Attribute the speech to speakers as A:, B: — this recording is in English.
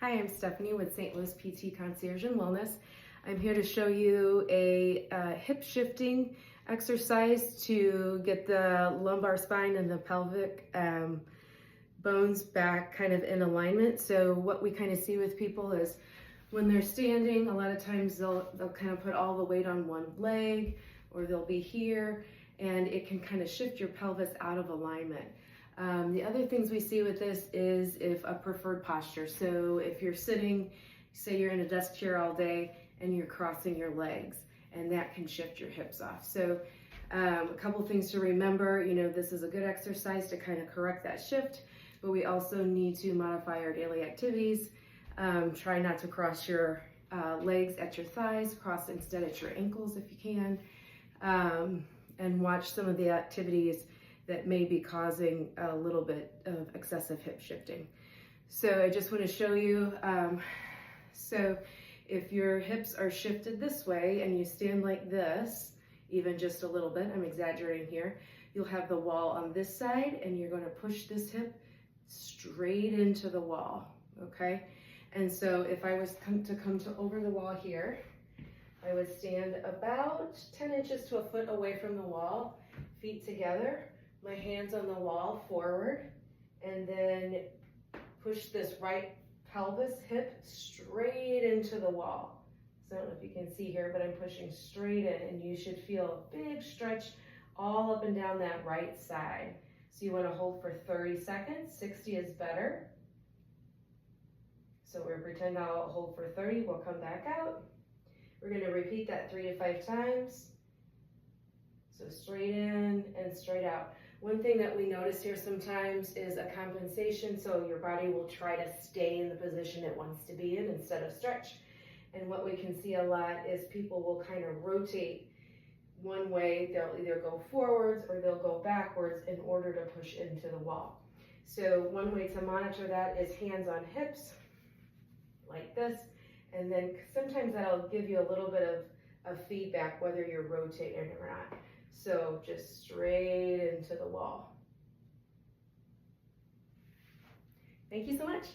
A: Hi, I'm Stephanie with St. Louis P.T. Concierge and Wellness. I'm here to show you a hip shifting exercise to get the lumbar spine and the pelvic bones back kind of in alignment. So what we kind of see with people is when they're standing, a lot of times they'll kind of put all the weight on one leg, or they'll be here, and it can kind of shift your pelvis out of alignment. The other things we see with this is if a preferred posture. So if you're sitting, say you're in a desk chair all day and you're crossing your legs, and that can shift your hips off. So a couple things to remember, this is a good exercise to kind of correct that shift, but we also need to modify our daily activities. Try not to cross your legs at your thighs, cross instead at your ankles if you can, and watch some of the activities that may be causing a little bit of excessive hip shifting. So I just want to show you, so if your hips are shifted this way and you stand like this, even just a little bit, I'm exaggerating here, you'll have the wall on this side and you're going to push this hip straight into the wall, okay? And so if I was to come over the wall here, I would stand about 10 inches to a foot away from the wall, feet together, my hands on the wall forward, and then push this right pelvis hip straight into the wall. So I don't know if you can see here, but I'm pushing straight in, and you should feel a big stretch all up and down that right side. So you want to hold for 30 seconds, 60 is better. So we're pretend I'll hold for 30, we'll come back out. We're going to repeat that 3 to 5 times. So straight in and straight out. One thing that we notice here sometimes is a compensation, so your body will try to stay in the position it wants to be in instead of stretch. And what we can see a lot is people will kind of rotate one way. They'll either go forwards or they'll go backwards in order to push into the wall. So one way to monitor that is hands on hips, like this, and then sometimes that'll give you a little bit of feedback whether you're rotating or not. So just straight into the wall. Thank you so much.